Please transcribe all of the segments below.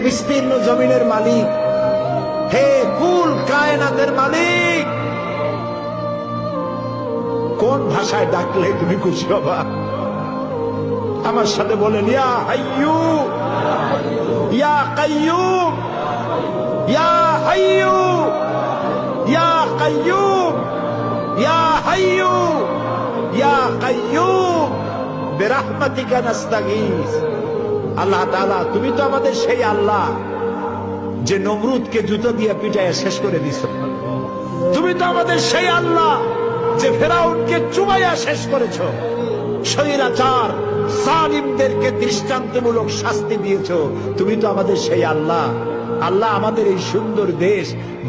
বিস্তীর্ণ জমিনের মালিক, হে কুল কায়নাতের মালিক, কোন ভাষায় ডাকলে তুমি খুশি হবা? আমার সাথে বলেন, ইয়া হাইয়ু ইয়া কাইয়ুম, ইয়া হাইয়ু ইয়া কাইয়ুম, ইয়া হাইয়ু ইয়া কাইয়ুম বিরহমাতিকা নাস্তাগীস। আল্লাহ তাআলা, তুমি তো আমাদের সেই আল্লাহ যে নমরুদকে জুতো দিয়ে পিটাইয়া শেষ করে দিছ। তুমি তো আমাদের সেই আল্লাহ যে ফেরাউনকে চুবাইয়া শেষ করেছ। স্বৈরাচার জালিমদেরকে দৃষ্টান্তমূলক শাস্তি দিয়েছ। তুমি তো আমাদের সেই আল্লাহ। আল্লাহ, আমাদের এই সুন্দর দেশ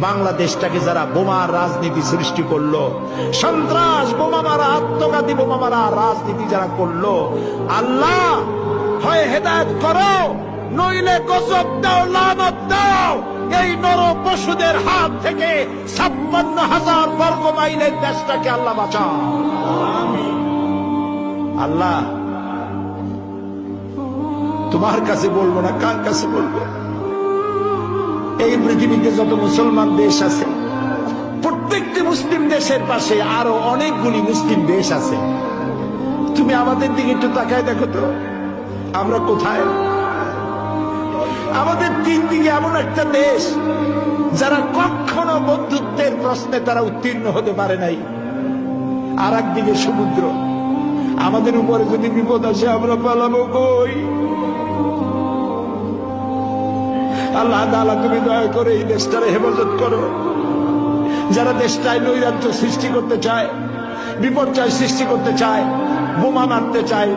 বাংলাদেশটাকে যারা বোমার রাজনীতি সৃষ্টি করলো, সন্ত্রাস বোমা মারা, আত্মঘাতী বোমা মারা রাজনীতি যারা করলো, আল্লাহ হয় হেদায়েত করো, নইলে গজব দাও, লানত দাও। এই নর পশুদের হাত থেকে 56,000 বর্গ মাইলের দেশটাকে আল্লাহ বাঁচাও। আল্লাহ, তোমার কাছে বলবো না, কার কাছে বলবো? এই পৃথিবীতে যত মুসলমান দেশ আছে, প্রত্যেকটি মুসলিম দেশের পাশে আরো অনেকগুলি মুসলিম দেশ আছে। তুমি আমাদের দিকে একটু তাকায় দেখো তো, আমরা কোথায়? আমাদের তিন দিকে এমন একটা দেশ যারা কখনো বন্ধুত্বের প্রশ্নে তারা উত্তীর্ণ হতে পারে নাই, আর একদিকে সমুদ্র। আমাদের উপরে যদি বিপদ আসে আমরা পালাবো কই? আল্লাহ তাআলা, তুমি দয়া করে এই দেশটার হেফাজত করো। যারা দেশটায় নৈরাজ্য সৃষ্টি করতে চায়, বিপর্যয় সৃষ্টি করতে চায়, বোমা মারতে চায়,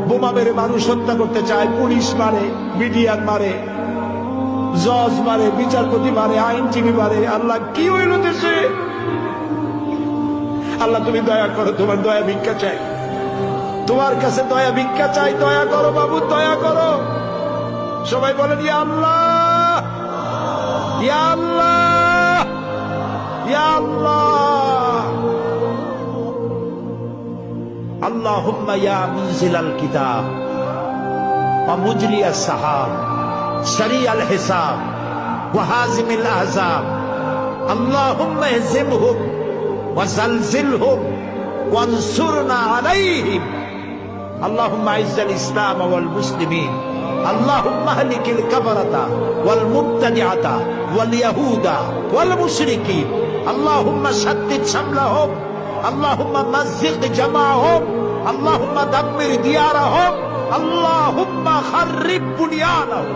বোমা মেরে মানুষ হত্যা করতে চায়, পুলিশ মারে, মিডিয়ান মারে, জজ মারে, বিচারপতি মারে, আইনজীবী মারে। আল্লাহ, কি হইল দেশে? আল্লাহ, তুমি দয়া করো, তোমার দয়া ভিক্ষা চাই, তোমার কাছে দয়া ভিক্ষা চাই। দয়া করো বাবু, দয়া করো। সবাই বলেন, ইয়া আল্লাহ, ইয়া আল্লাহ, ইয়া আল্লাহ। আল্লাহুম্মা ইয়া মুনজিলাল কিতাব ওয়া মুজরিয়াস সাহাব সারিয়াল হিসাব ওয়া হাজিমিল আহজাব, আল্লাহুম্মা ইহজিমহুম ওয়া জালজিলহুম ওয়ানসুরনা আলাইহিম, আল্লাহুম্মা আইজ্জাল ইসলাম ওয়াল মুসলিমিন, আল্লাহুম্মা আহলিকিল কাফারাতা ওয়াল মুবতাদিআতা ওয়াল ইয়াহুদা ওয়াল মুশরিকিন, আল্লাহুম্মা শাদ্দিদ শামলাহুম, আল্লাহুম্মা মাযজিক জামাআহুম, আল্লাহুম্মা দাম্মির দিয়ারাহুম, আল্লাহুম্মা খাররিব বুনিয়ানাহুম।